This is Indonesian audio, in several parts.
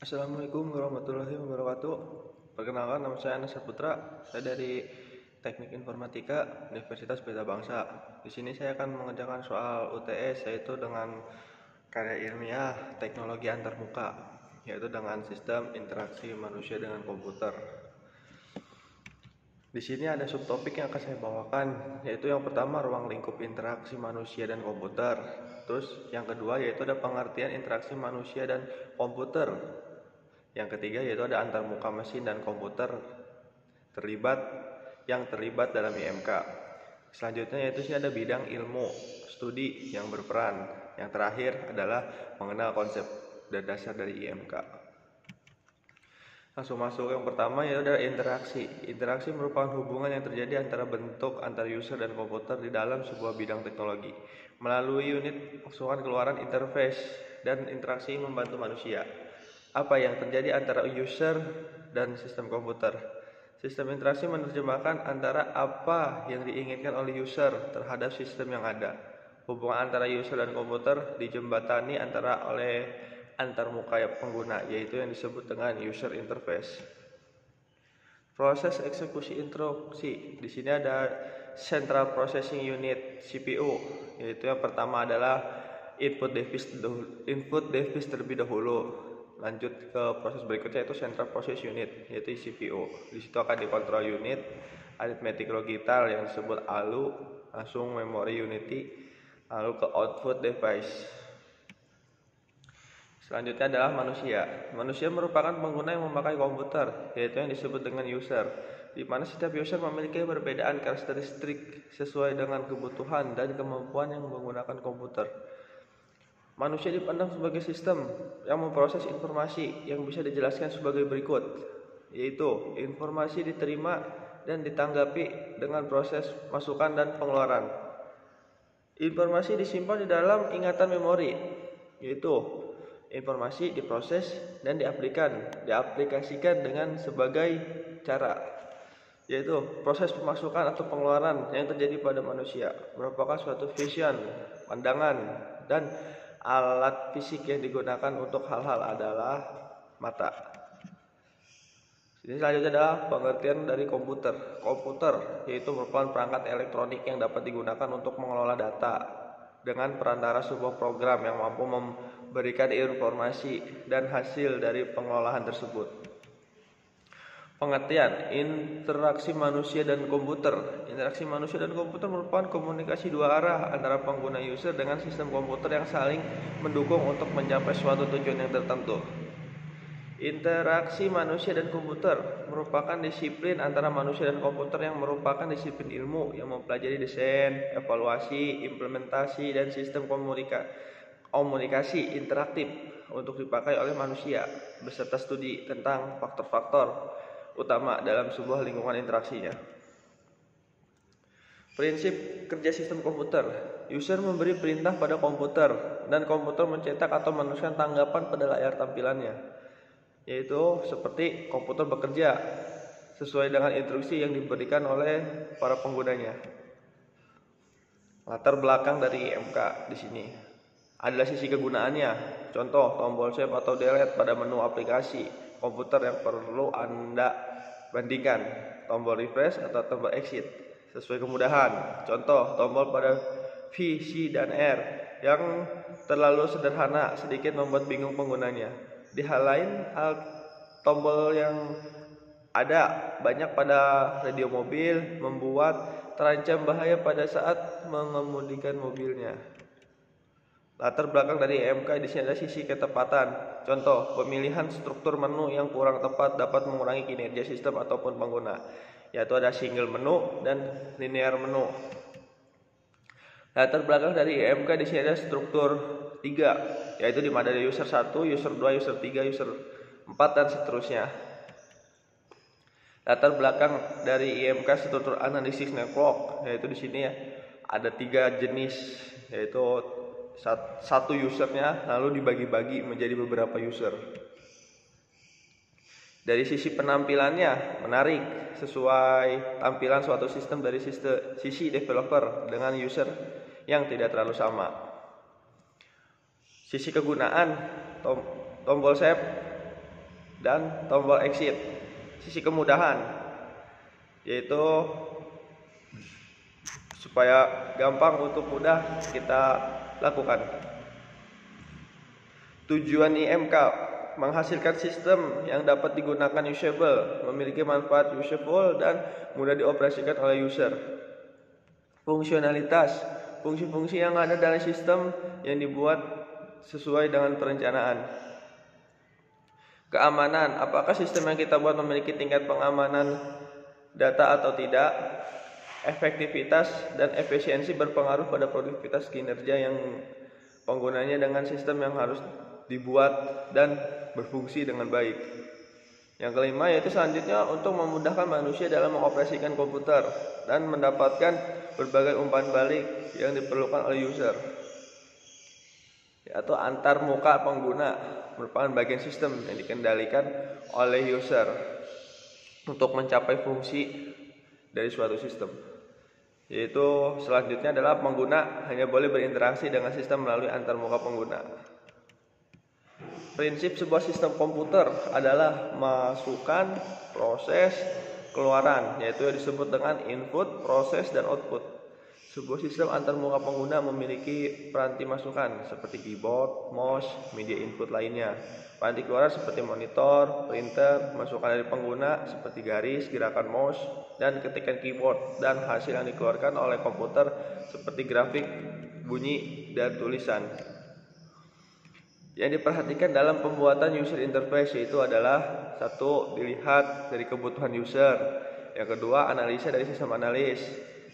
Assalamualaikum warahmatullahi wabarakatuh. Perkenalkan, nama saya Anas Putra. Saya dari Teknik Informatika Universitas Pelita Bangsa. Di sini saya akan mengerjakan soal UTS, yaitu dengan karya ilmiah teknologi antarmuka, yaitu dengan sistem interaksi manusia dengan komputer. Di sini ada subtopik yang akan saya bawakan, yaitu yang pertama ruang lingkup interaksi manusia dan komputer. Terus yang kedua yaitu ada pengertian interaksi manusia dan komputer. Yang ketiga yaitu ada antarmuka mesin dan komputer terlibat dalam IMK. Selanjutnya yaitu sini ada bidang ilmu studi yang berperan. Yang terakhir adalah mengenal konsep dan dasar dari IMK. Langsung masuk yang pertama yaitu adalah interaksi. Interaksi merupakan hubungan yang terjadi antara user dan komputer di dalam sebuah bidang teknologi melalui unit masukan keluaran interface, dan interaksi membantu manusia. Apa yang terjadi antara user dan sistem komputer? Sistem interaksi menerjemahkan antara apa yang diinginkan oleh user terhadap sistem yang ada. Hubungan antara user dan komputer dijembatani oleh antarmuka pengguna, yaitu yang disebut dengan user interface. Proses eksekusi instruksi. Di sini ada Central Processing Unit (CPU), yaitu yang pertama adalah input device terlebih dahulu. Lanjut ke proses berikutnya yaitu Central Process Unit, yaitu CPU. Di situ akan dikontrol unit arithmetic logical yang disebut ALU, langsung memori unity, lalu ke output device. Selanjutnya adalah manusia. Manusia merupakan pengguna yang memakai komputer, yaitu yang disebut dengan user, di mana setiap user memiliki perbedaan karakteristik sesuai dengan kebutuhan dan kemampuan yang menggunakan komputer. Manusia dipandang sebagai sistem yang memproses informasi yang bisa dijelaskan sebagai berikut, yaitu informasi diterima dan ditanggapi dengan proses masukan dan pengeluaran. Informasi disimpan di dalam ingatan memori, yaitu informasi diproses dan diaplikasikan dengan sebagai cara, yaitu proses pemasukan atau pengeluaran yang terjadi pada manusia merupakan suatu vision, pandangan, dan alat fisik yang digunakan untuk hal-hal adalah mata. Ini selanjutnya adalah pengertian dari komputer. Komputer yaitu merupakan perangkat elektronik yang dapat digunakan untuk mengelola data dengan perantara sebuah program yang mampu memberikan informasi dan hasil dari pengelolaan tersebut. Pengertian interaksi manusia dan komputer. Interaksi manusia dan komputer merupakan komunikasi dua arah antara pengguna user dengan sistem komputer yang saling mendukung untuk mencapai suatu tujuan yang tertentu. Interaksi manusia dan komputer merupakan disiplin antara manusia dan komputer yang merupakan disiplin ilmu yang mempelajari desain, evaluasi, implementasi, dan sistem komunikasi interaktif untuk dipakai oleh manusia beserta studi tentang faktor-faktor utama dalam sebuah lingkungan interaksinya. Prinsip kerja sistem komputer. User memberi perintah pada komputer dan komputer mencetak atau menuliskan tanggapan pada layar tampilannya, yaitu seperti komputer bekerja sesuai dengan instruksi yang diberikan oleh para penggunanya. Latar belakang dari IMK di sini adalah sisi kegunaannya. Contoh, tombol save atau delete pada menu aplikasi komputer yang perlu Anda bandingkan, tombol refresh atau tombol exit sesuai kemudahan. Contoh, tombol pada V, C, dan R yang terlalu sederhana sedikit membuat bingung penggunanya. Di hal lain, tombol yang ada banyak pada radio mobil membuat terancam bahaya pada saat mengemudikan mobilnya. Latar belakang dari EMK di sini ada sisi ketepatan. Contoh, pemilihan struktur menu yang kurang tepat dapat mengurangi kinerja sistem ataupun pengguna, yaitu ada single menu dan linear menu. Latar belakang dari EMK di sini ada struktur 3, yaitu di mana ada user 1, user 2, user 3, user 4, dan seterusnya. Latar belakang dari IMK struktur analisis network, yaitu di sini ada 3 jenis, yaitu satu usernya lalu dibagi-bagi menjadi beberapa user. Dari sisi penampilannya menarik, sesuai tampilan suatu sistem dari sisi developer dengan user yang tidak terlalu sama. Sisi kegunaan, tombol save dan tombol exit. Sisi kemudahan yaitu supaya gampang untuk mudah kita lakukan. Tujuan IMK menghasilkan sistem yang dapat digunakan usable, memiliki manfaat useful dan mudah dioperasikan oleh user. Fungsionalitas, fungsi-fungsi yang ada dalam sistem yang dibuat sesuai dengan perencanaan. Keamanan, apakah sistem yang kita buat memiliki tingkat pengamanan data atau tidak. Efektivitas dan efisiensi berpengaruh pada produktivitas kinerja yang penggunanya dengan sistem yang harus dibuat dan berfungsi dengan baik. Yang kelima yaitu selanjutnya untuk memudahkan manusia dalam mengoperasikan komputer dan mendapatkan berbagai umpan balik yang diperlukan oleh user. Yaitu antar muka pengguna merupakan bagian sistem yang dikendalikan oleh user untuk mencapai fungsi dari suatu sistem. Yaitu selanjutnya adalah pengguna hanya boleh berinteraksi dengan sistem melalui antar muka pengguna. Prinsip sebuah sistem komputer adalah masukan, proses, keluaran, yaitu yang disebut dengan input, proses, dan output. Sebuah sistem antar muka pengguna memiliki peranti masukan seperti keyboard, mouse, media input lainnya. Peranti keluaran seperti monitor, printer, masukan dari pengguna seperti garis, gerakan mouse, dan ketikan keyboard, dan hasil yang dikeluarkan oleh komputer seperti grafik, bunyi, dan tulisan. Yang diperhatikan dalam pembuatan user interface yaitu adalah satu, dilihat dari kebutuhan user. Yang kedua, analisa dari sistem analis.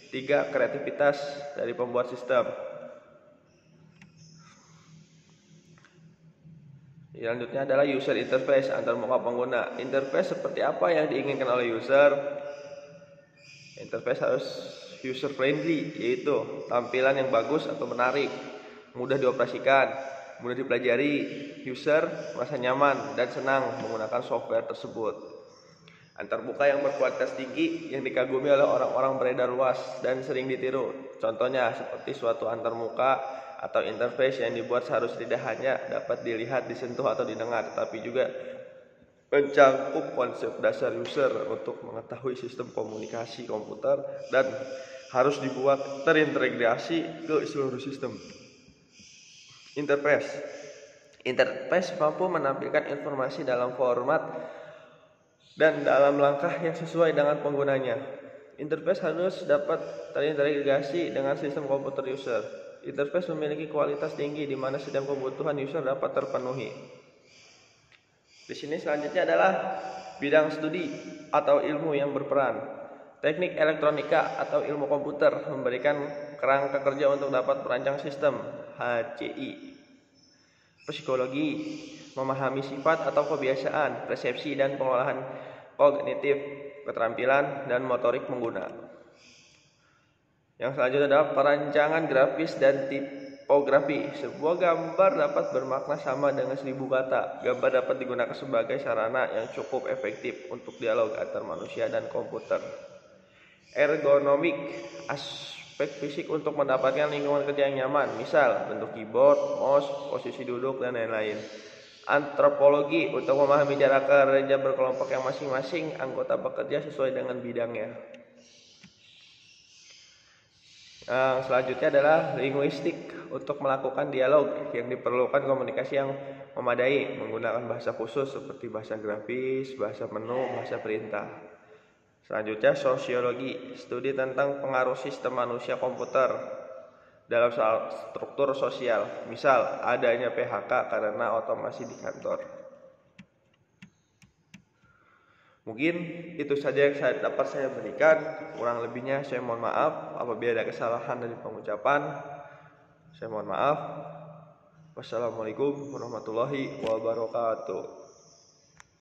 Tiga, kreativitas dari pembuat sistem. Selanjutnya adalah user interface antar muka pengguna. Interface seperti apa yang diinginkan oleh user? Interface harus user friendly, yaitu tampilan yang bagus atau menarik, mudah dioperasikan, mudah dipelajari, user merasa nyaman dan senang menggunakan software tersebut. Antarmuka yang berkualitas tinggi yang dikagumi oleh orang-orang beredar luas dan sering ditiru. Contohnya seperti suatu antarmuka atau interface yang dibuat seharusnya tidak hanya dapat dilihat, disentuh atau didengar, tetapi juga mencakup konsep dasar user untuk mengetahui sistem komunikasi komputer dan harus dibuat terintegrasi ke seluruh sistem. Interface mampu menampilkan informasi dalam format dan dalam langkah yang sesuai dengan penggunanya. Interface harus dapat terintegrasi dengan sistem komputer user. Interface memiliki kualitas tinggi di mana setiap kebutuhan user dapat terpenuhi. Di sini selanjutnya adalah bidang studi atau ilmu yang berperan. Teknik elektronika atau ilmu komputer memberikan kerangka kerja untuk dapat merancang sistem HCI. Psikologi memahami sifat atau kebiasaan, persepsi dan pengolahan kognitif, keterampilan dan motorik pengguna. Yang selanjutnya adalah perancangan grafis dan tipografi. Sebuah gambar dapat bermakna sama dengan 1000 kata. Gambar dapat digunakan sebagai sarana yang cukup efektif untuk dialog antar manusia dan komputer. Ergonomik, aspek fisik untuk mendapatkan lingkungan kerja yang nyaman, misal bentuk keyboard, mouse, posisi duduk, dan lain-lain. Antropologi, untuk memahami cara kerja berkelompok yang masing-masing anggota bekerja sesuai dengan bidangnya. Selanjutnya adalah linguistik, untuk melakukan dialog yang diperlukan komunikasi yang memadai menggunakan bahasa khusus seperti bahasa grafis, bahasa menu, bahasa perintah. Selanjutnya sosiologi, studi tentang pengaruh sistem manusia komputer dalam struktur sosial, misal adanya PHK karena otomasi di kantor. Mungkin itu saja yang dapat saya berikan. Kurang lebihnya saya mohon maaf apabila ada kesalahan dari pengucapan. Saya mohon maaf. Wassalamualaikum warahmatullahi wabarakatuh.